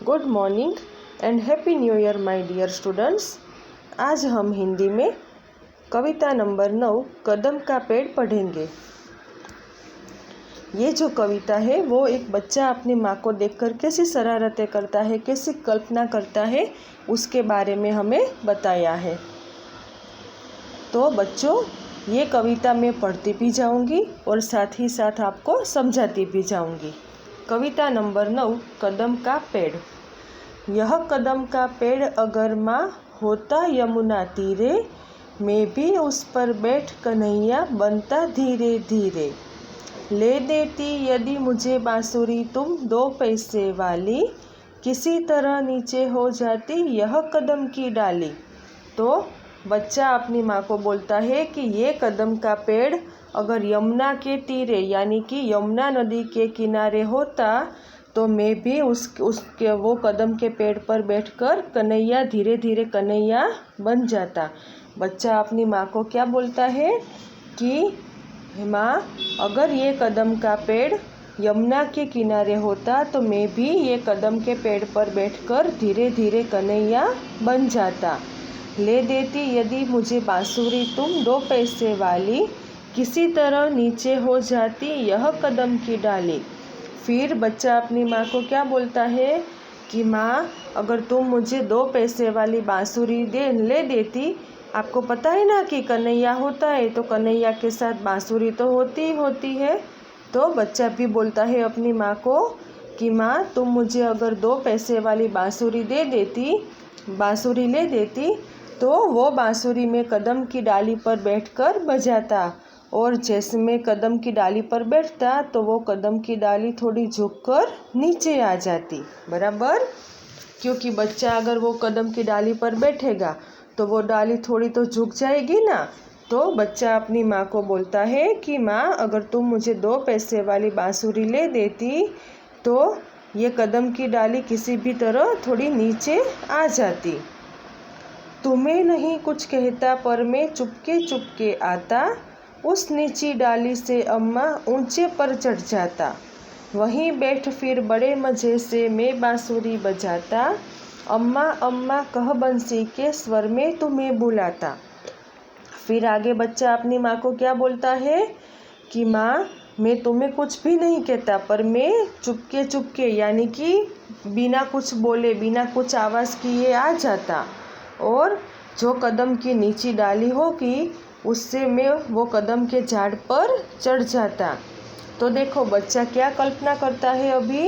Good morning and happy new year my dear students. आज हम हिंदी में कविता नंबर 9 कदम का पेड़ पढ़ेंगे। ये जो कविता है वो एक बच्चा अपनी माँ को देखकर कैसी शरारतें करता है, कैसी कल्पना करता है, उसके बारे में हमें बताया है। तो बच्चों, ये कविता मैं पढ़ती भी जाऊंगी और साथ ही साथ आपको समझाती भी जाऊंगी। कविता नंबर 9 कदम का पेड़। यह कदम का पेड़ अगर माँ होता यमुना तीरे, मैं भी उस पर बैठ कन्हैया बनता धीरे धीरे। ले देती यदि मुझे बांसुरी तुम 2 पैसे वाली, किसी तरह नीचे हो जाती यह कदम की डाली। तो बच्चा अपनी माँ को बोलता है कि ये कदम का पेड़ अगर यमुना के तीरे यानी कि यमुना नदी के किनारे होता तो मैं भी उसके वो कदम के पेड़ पर बैठकर कन्हैया धीरे धीरे कन्हैया बन जाता। बच्चा अपनी माँ को क्या बोलता है कि माँ, अगर ये कदम का पेड़ यमुना के किनारे होता तो मैं भी ये कदम के पेड़ पर बैठकर धीरे धीरे कन्हैया बन जाता। ले देती यदि मुझे बांसुरी तुम 2 पैसे वाली, किसी तरह नीचे हो जाती यह कदम की डाली। फिर बच्चा अपनी माँ को क्या बोलता है कि माँ, अगर तुम मुझे 2 पैसे वाली बांसुरी ले देती। आपको पता है ना कि कन्हैया होता है तो कन्हैया के साथ बांसुरी तो होती ही होती है। तो बच्चा भी बोलता है अपनी माँ को कि माँ, तुम मुझे अगर 2 पैसे वाली बांसुरी बांसुरी ले देती तो वो बांसुरी में कदम की डाली पर बैठकर बजाता, और जैसे मैं कदम की डाली पर बैठता तो वो कदम की डाली थोड़ी झुककर नीचे आ जाती, बराबर। क्योंकि बच्चा अगर वो कदम की डाली पर बैठेगा तो वो डाली थोड़ी तो झुक जाएगी ना। तो बच्चा अपनी माँ को बोलता है कि माँ, अगर तुम मुझे 2 पैसे वाली बांसुरी ले देती तो ये कदम की डाली किसी भी तरह थोड़ी नीचे आ जाती। तुम्हें नहीं कुछ कहता पर मैं चुपके चुपके आता, उस नीची डाली से अम्मा ऊंचे पर चढ़ जाता। वहीं बैठ फिर बड़े मज़े से मैं बांसुरी बजाता, अम्मा अम्मा कह बंसी के स्वर में तुम्हें बुलाता। फिर आगे बच्चा अपनी माँ को क्या बोलता है कि माँ, मैं तुम्हें कुछ भी नहीं कहता पर मैं चुपके चुपके यानी कि बिना कुछ बोले बिना कुछ आवाज़ किए आ जाता, और जो कदम की नीची डाली होगी उससे मैं वो कदम के झाड़ पर चढ़ जाता। तो देखो बच्चा क्या कल्पना करता है। अभी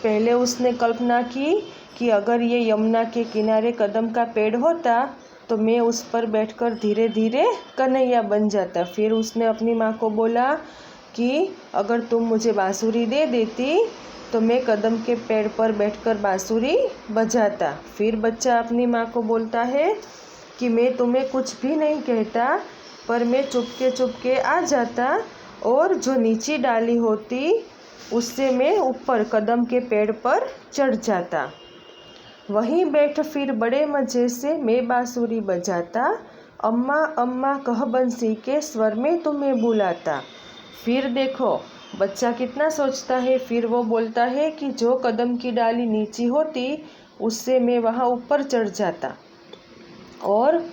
पहले उसने कल्पना की कि अगर ये यमुना के किनारे कदम का पेड़ होता तो मैं उस पर बैठकर धीरे धीरे कन्हैया बन जाता। फिर उसने अपनी माँ को बोला कि अगर तुम मुझे बांसुरी दे देती तो मैं कदम के पेड़ पर बैठकर बांसुरी बजाता। फिर बच्चा अपनी माँ को बोलता है कि मैं तुम्हें कुछ भी नहीं कहता पर मैं चुपके चुपके आ जाता, और जो नीची डाली होती उससे मैं ऊपर कदम के पेड़ पर चढ़ जाता। वहीं बैठ फिर बड़े मज़े से मैं बांसुरी बजाता, अम्मा अम्मा कह बंसी के स्वर में तुम्हें बुलाता। फिर देखो बच्चा कितना सोचता है। फिर वो बोलता है कि जो कदम की डाली नीची होती उससे मैं वहाँ ऊपर चढ़ जाता, और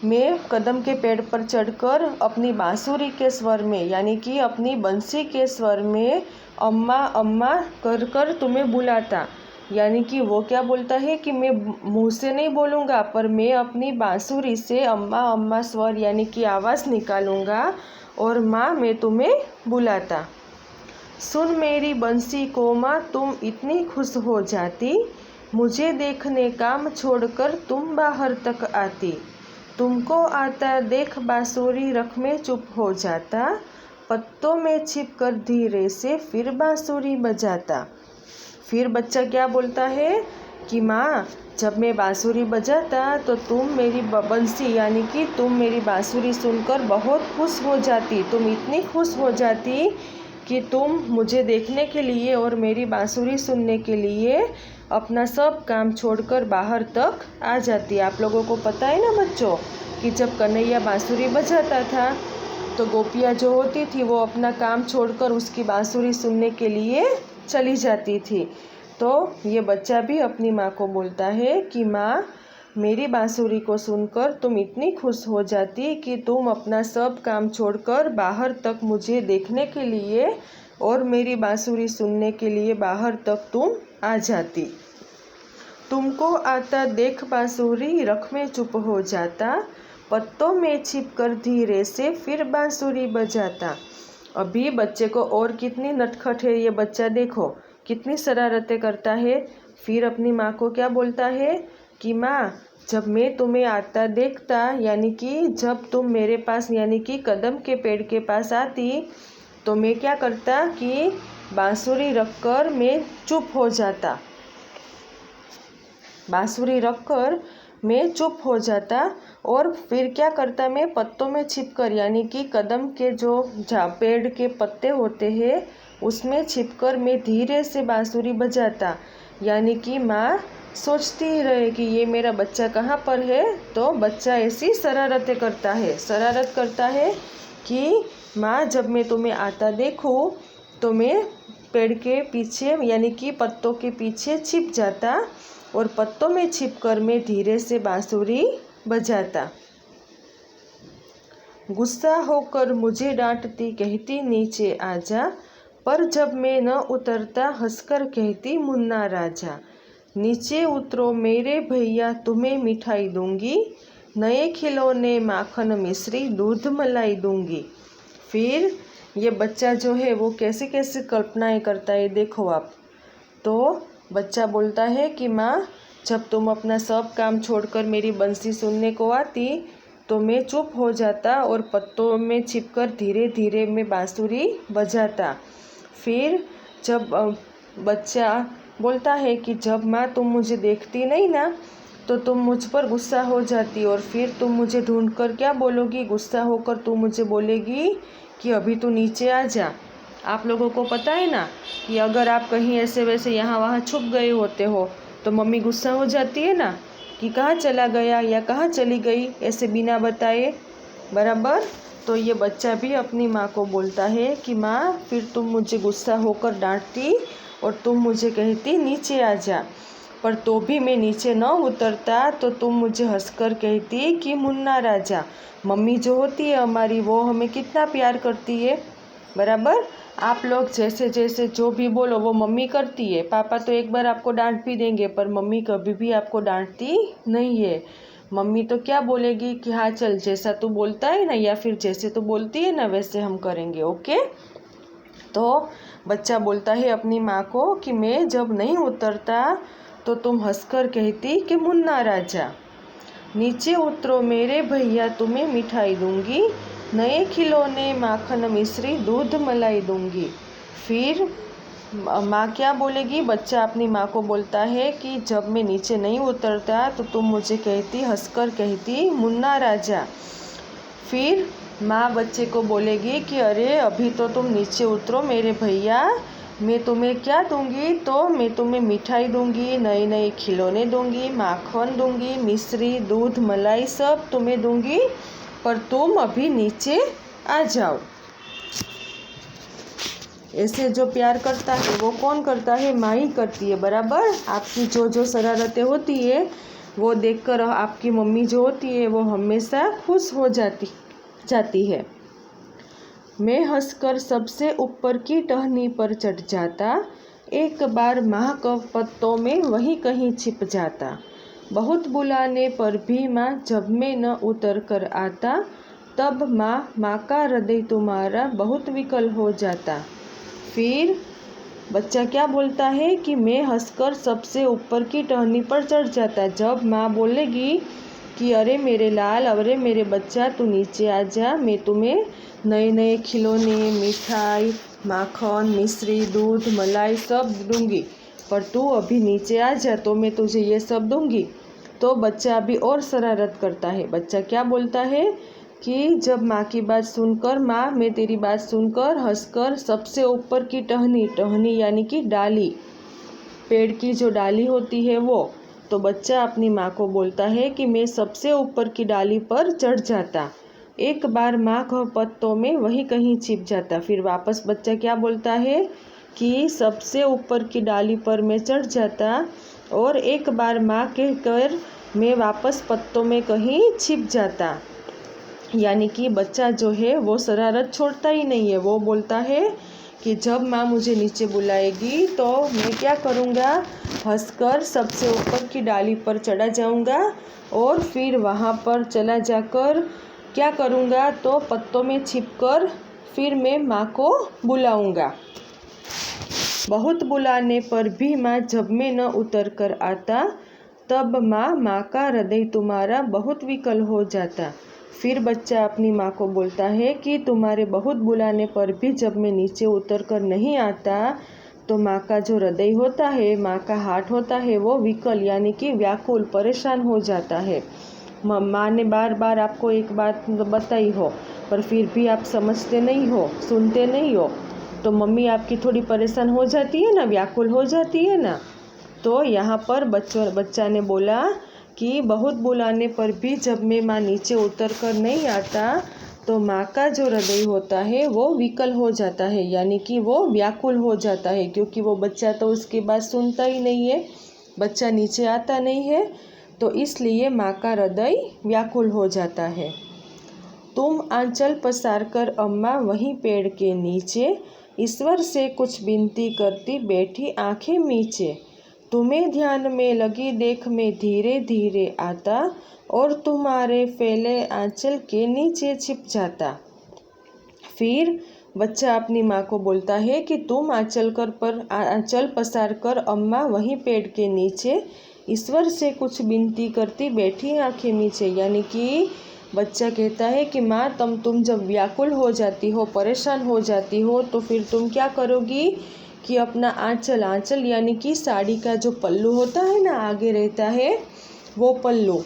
मैं कदम के पेड़ पर चढ़कर अपनी बांसुरी के स्वर में यानी कि अपनी बंसी के स्वर में अम्मा अम्मा कर कर तुम्हें बुलाता। यानी कि वो क्या बोलता है कि मैं मुंह से नहीं बोलूँगा पर मैं अपनी बांसुरी से अम्मा अम्मा स्वर यानी कि आवाज़ निकालूँगा, और माँ मैं तुम्हें बुलाता। सुन मेरी बंसी को माँ तुम इतनी खुश हो जाती, मुझे देखने काम छोड़कर तुम बाहर तक आती। तुमको आता देख बांसुरी रख में चुप हो जाता, पत्तों में छिप कर धीरे से फिर बांसुरी बजाता। फिर बच्चा क्या बोलता है कि माँ, जब मैं बांसुरी बजाता तो तुम मेरी बंसी यानी कि तुम मेरी बांसुरी सुनकर बहुत खुश हो जाती। तुम इतनी खुश हो जाती कि तुम मुझे देखने के लिए और मेरी बांसुरी सुनने के लिए अपना सब काम छोड़कर बाहर तक आ जाती। आप लोगों को पता है ना बच्चों कि जब कन्हैया बांसुरी बजाता था तो गोपियाँ जो होती थी वो अपना काम छोड़कर उसकी बांसुरी सुनने के लिए चली जाती थी। तो ये बच्चा भी अपनी माँ को बोलता है कि माँ, मेरी बांसुरी को सुनकर तुम इतनी खुश हो जाती कि तुम अपना सब काम छोड़कर बाहर तक मुझे देखने के लिए और मेरी बांसुरी सुनने के लिए बाहर तक तुम आ जाती। तुमको आता देख बांसुरी रख में चुप हो जाता, पत्तों में छिपकर धीरे से फिर बांसुरी बजाता। अभी बच्चे को और कितनी नटखट है ये बच्चा, देखो कितनी शरारतें करता है। फिर अपनी माँ को क्या बोलता है कि माँ, जब मैं तुम्हें आता देखता, यानी कि जब तुम मेरे पास यानी कि कदम के पेड़ के पास आती, तो मैं क्या करता कि बांसुरी रखकर मैं चुप हो जाता। बांसुरी रखकर मैं चुप हो जाता और फिर क्या करता, मैं पत्तों में छिपकर यानी कि कदम के जो पेड़ के पत्ते होते हैं उसमें छिपकर मैं धीरे से बांसुरी बजाता। यानी कि माँ सोचती ही रहे कि ये मेरा बच्चा कहाँ पर है। तो बच्चा ऐसी शरारतें करता है, शरारत करता है कि माँ, जब मैं तुम्हें आता देखूँ तो मैं पेड़ के पीछे यानी कि पत्तों के पीछे छिप जाता और पत्तों में छिपकर मैं धीरे से बांसुरी बजाता। गुस्सा होकर मुझे डांटती, कहती नीचे आजा, पर जब मैं न उतरता हंसकर कहती मुन्ना राजा। नीचे उतरो मेरे भैया तुम्हें मिठाई दूंगी, नए खिलौने माखन मिश्री दूध मलाई दूंगी। फिर ये बच्चा जो है वो कैसे कैसे कल्पनाएं करता है, देखो आप। तो बच्चा बोलता है कि माँ, जब तुम अपना सब काम छोड़कर मेरी बंसी सुनने को आती तो मैं चुप हो जाता और पत्तों में छिपकर धीरे धीरे मैं बांसुरी बजाता। फिर जब बच्चा बोलता है कि जब माँ तुम मुझे देखती नहीं ना तो तुम मुझ पर गुस्सा हो जाती और फिर तुम मुझे ढूंढकर क्या बोलोगी, गुस्सा होकर तुम मुझे बोलेगी कि अभी तू नीचे आ जा। आप लोगों को पता है ना कि अगर आप कहीं ऐसे वैसे यहाँ वहाँ छुप गए होते हो तो मम्मी गुस्सा हो जाती है ना कि कहाँ चला गया या कहाँ चली गई ऐसे बिना बताए, बराबर। तो ये बच्चा भी अपनी माँ को बोलता है कि माँ, फिर तुम मुझे गुस्सा होकर डांटती और तुम मुझे कहती नीचे आ जा, पर तो भी मैं नीचे न उतरता तो तुम मुझे हंसकर कहती कि मुन्ना राजा। मम्मी जो होती है हमारी वो हमें कितना प्यार करती है, बराबर। आप लोग जैसे जैसे जो भी बोलो वो मम्मी करती है। पापा तो एक बार आपको डांट भी देंगे पर मम्मी कभी भी आपको डांटती नहीं है। मम्मी तो क्या बोलेगी कि हाँ चल, जैसा तू बोलता है ना या फिर जैसे तू बोलती है ना वैसे हम करेंगे, ओके। तो बच्चा बोलता है अपनी माँ को कि मैं जब नहीं उतरता तो तुम हंसकर कहती कि मुन्ना राजा। नीचे उतरो मेरे भैया तुम्हें मिठाई दूंगी, नए खिलौने माखन मिश्री दूध मलाई दूंगी। फिर माँ क्या बोलेगी, बच्चा अपनी माँ को बोलता है कि जब मैं नीचे नहीं उतरता तो तुम मुझे कहती, हंसकर कहती मुन्ना राजा। फिर माँ बच्चे को बोलेगी कि अरे अभी तो तुम नीचे उतरो मेरे भैया, मैं तुम्हें क्या दूंगी, तो मैं तुम्हें मिठाई दूंगी, नए नए खिलौने दूंगी, माखन दूंगी, मिश्री दूध मलाई सब तुम्हें दूंगी, पर तुम अभी नीचे आ जाओ। ऐसे जो प्यार करता है वो कौन करता है, माँ ही करती है, बराबर। आपकी जो जो शरारतें होती है वो देखकर आपकी मम्मी जो होती है वो हमेशा खुश हो जाती है। मैं हंसकर सबसे ऊपर की टहनी पर चढ़ जाता, एक बार माँ के पत्तों में वहीं कहीं छिप जाता। बहुत बुलाने पर भी माँ जब मैं न उतर कर आता, तब माँ का हृदय तुम्हारा बहुत विकल हो जाता। फिर बच्चा क्या बोलता है कि मैं हंसकर सबसे ऊपर की टहनी पर चढ़ जाता। जब माँ बोलेगी कि अरे मेरे लाल, अरे मेरे बच्चा तू नीचे आ जा, मैं तुम्हें नए नए खिलौने, मिठाई, माखन, मिश्री, दूध, मलाई सब दूंगी, पर तू अभी नीचे आ जा तो मैं तुझे ये सब दूंगी। तो बच्चा अभी और शरारत करता है। बच्चा क्या बोलता है कि जब माँ की बात सुनकर, माँ मैं तेरी बात सुनकर हंसकर सबसे ऊपर की टहनी यानी कि डाली, पेड़ की जो डाली होती है वो, तो बच्चा अपनी माँ को बोलता है कि मैं सबसे ऊपर की डाली पर चढ़ जाता, एक बार माँ के पत्तों में वहीं कहीं छिप जाता। फिर वापस बच्चा क्या बोलता है कि सबसे ऊपर की डाली पर मैं चढ़ जाता और एक बार माँ कहकर मैं वापस पत्तों में कहीं छिप जाता। यानी कि बच्चा जो है वो शरारत छोड़ता ही नहीं है। वो बोलता है कि जब माँ मुझे नीचे बुलाएगी तो मैं क्या करूँगा, हंसकर सबसे ऊपर की डाली पर चढ़ा जाऊँगा और फिर वहाँ पर चला जाकर क्या करूँगा, तो पत्तों में छिपकर फिर मैं माँ को बुलाऊँगा। बहुत बुलाने पर भी माँ जब मैं न उतर कर आता, तब माँ का हृदय तुम्हारा बहुत विकल हो जाता। फिर बच्चा अपनी माँ को बोलता है कि तुम्हारे बहुत बुलाने पर भी जब मैं नीचे उतर कर नहीं आता, तो माँ का जो हृदय होता है, माँ का हार्ट होता है, वो विकल यानी कि व्याकुल, परेशान हो जाता है। माँ ने बार बार आपको एक बात बताई हो, पर फिर भी आप समझते नहीं हो, सुनते नहीं हो, तो मम्मी आपकी थोड़ी परेशान हो जाती है ना, व्याकुल हो जाती है ना। तो यहाँ पर बच्चा ने बोला कि बहुत बुलाने पर भी जब मैं माँ नीचे उतर कर नहीं आता, तो माँ का जो हृदय होता है वो विकल हो जाता है, यानी कि वो व्याकुल हो जाता है, क्योंकि वो बच्चा तो उसकी बात सुनता ही नहीं है, बच्चा नीचे आता नहीं है, तो इसलिए माँ का हृदय व्याकुल हो जाता है। तुम आंचल पसार कर अम्मा वहीं पेड़ के नीचे ईश्वर से कुछ विनती करती बैठी आंखें मींचे। तुम्हें ध्यान में लगी देख मैं धीरे धीरे आता और तुम्हारे फैले आंचल के नीचे छिप जाता। फिर बच्चा अपनी माँ को बोलता है कि तुम आंचल पसार कर अम्मा वहीं पेड़ के नीचे ईश्वर से कुछ विनती करती बैठी आंखें मींचे। यानी कि बच्चा कहता है कि माँ तुम जब व्याकुल हो जाती हो, परेशान हो जाती हो, तो फिर तुम क्या करोगी कि अपना आंचल यानी कि साड़ी का जो पल्लू होता है ना, आगे रहता है वो पल्लू,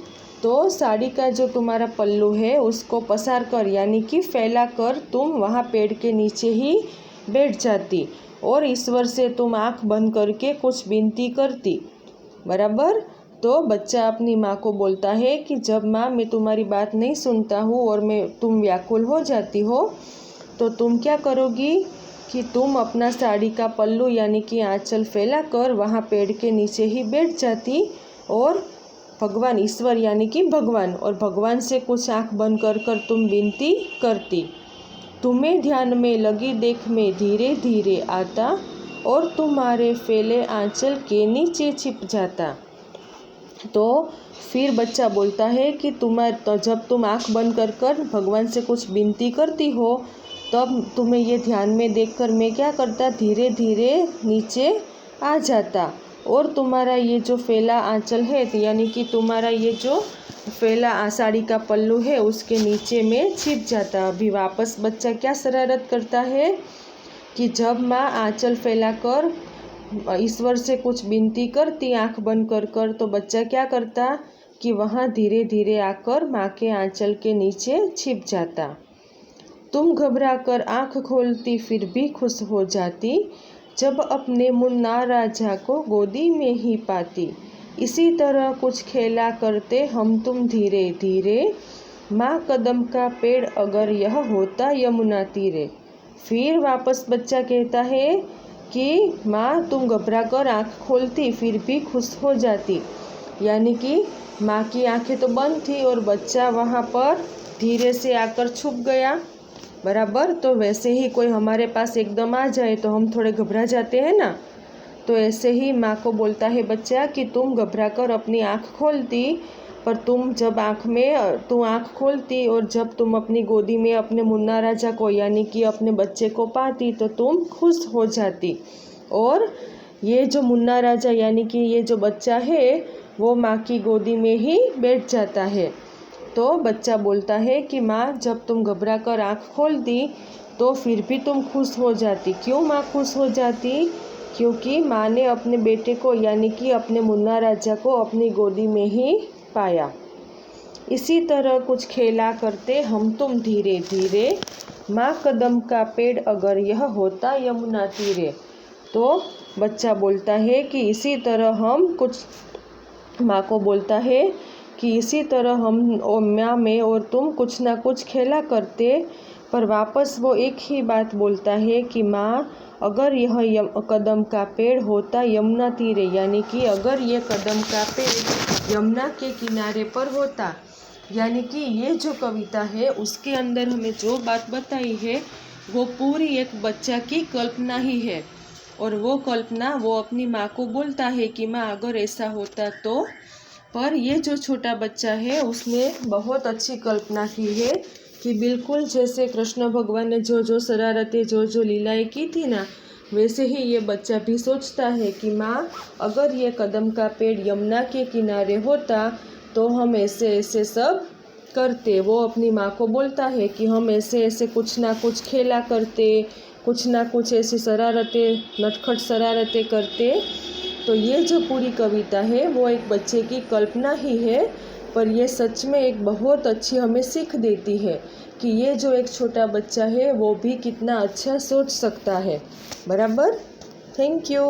तो साड़ी का जो तुम्हारा पल्लू है उसको पसार कर यानी कि फैला कर तुम वहाँ पेड़ के नीचे ही बैठ जाती और ईश्वर से तुम आँख बंद करके कुछ विनती करती। बराबर। तो बच्चा अपनी माँ को बोलता है कि जब माँ मैं तुम्हारी बात नहीं सुनता हूँ और तुम व्याकुल हो जाती हो, तो तुम क्या करोगी कि तुम अपना साड़ी का पल्लू यानी कि आंचल फैला कर वहाँ पेड़ के नीचे ही बैठ जाती और भगवान, ईश्वर यानी कि भगवान, और भगवान से कुछ आँख बंद कर कर तुम विनती करती। तुम्हें ध्यान में लगी देख मैं धीरे धीरे आता और तुम्हारे फैले आंचल के नीचे छिप जाता। तो फिर बच्चा बोलता है कि तो जब तुम आँख बंद कर कर भगवान से कुछ विनती करती हो, तब तुम्हें ये ध्यान में देखकर मैं क्या करता, धीरे धीरे नीचे आ जाता और तुम्हारा ये जो फैला आंचल है, यानी कि तुम्हारा ये जो फैला साड़ी का पल्लू है, उसके नीचे में छिप जाता। अभी वापस बच्चा क्या शरारत करता है कि जब माँ आंचल फैला कर ईश्वर से कुछ विनती करती आँख बंद कर कर, तो बच्चा क्या करता कि वहाँ धीरे धीरे आकर माँ के आंचल के नीचे छिप जाता। तुम घबरा कर आँख खोलती फिर भी खुश हो जाती, जब अपने मुन्ना राजा को गोदी में ही पाती। इसी तरह कुछ खेला करते हम तुम धीरे धीरे, माँ कदम का पेड़ अगर यह होता यमुना तीरे। फिर वापस बच्चा कहता है कि माँ तुम घबरा कर आँख खोलती फिर भी खुश हो जाती, यानी कि माँ की आंखें तो बंद थी और बच्चा वहाँ पर धीरे से आकर छुप गया। बराबर। तो वैसे ही कोई हमारे पास एकदम आ जाए तो हम थोड़े घबरा जाते हैं ना, तो ऐसे ही माँ को बोलता है बच्चा कि तुम घबरा कर अपनी आँख खोलती, पर तुम जब आँख खोलती और जब तुम अपनी गोदी में अपने मुन्ना राजा को यानी कि अपने बच्चे को पाती, तो तुम खुश हो जाती और ये जो मुन्ना राजा यानी कि ये जो बच्चा है वो माँ की गोदी में ही बैठ जाता है। तो बच्चा बोलता है कि माँ जब तुम घबरा कर आँख खोलती तो फिर भी तुम खुश हो जाती। क्यों माँ खुश हो जाती? क्योंकि माँ ने अपने बेटे को यानी कि अपने मुन्ना राजा को अपनी गोदी में ही पाया। इसी तरह कुछ खेला करते हम तुम धीरे धीरे, माँ कदम का पेड़ अगर यह होता यमुना तीरे। तो बच्चा बोलता है कि इसी तरह हम कुछ, माँ को बोलता है कि इसी तरह हम माँ में और तुम कुछ ना कुछ खेला करते, पर वापस वो एक ही बात बोलता है कि माँ अगर यह कदम का पेड़ होता यमुना तीरे, यानी कि अगर ये कदम का पेड़ यमुना के किनारे पर होता। यानी कि ये जो कविता है उसके अंदर हमें जो बात बताई है वो पूरी एक बच्चा की कल्पना ही है। और वो कल्पना वो अपनी माँ को बोलता है कि माँ अगर ऐसा होता तो। पर ये जो छोटा बच्चा है उसने बहुत अच्छी कल्पना की है कि बिल्कुल जैसे कृष्ण भगवान ने जो जो शरारतें जो लीलाएं की थी ना, वैसे ही ये बच्चा भी सोचता है कि माँ अगर ये कदम का पेड़ यमुना के किनारे होता तो हम ऐसे ऐसे सब करते। वो अपनी माँ को बोलता है कि हम ऐसे ऐसे कुछ ना कुछ खेला करते, कुछ ना कुछ ऐसी शरारतें, नटखट शरारतें करते। तो ये जो पूरी कविता है वो एक बच्चे की कल्पना ही है, पर ये सच में एक बहुत अच्छी हमें सीख देती है कि ये जो एक छोटा बच्चा है वो भी कितना अच्छा सोच सकता है। बराबर। Thank you.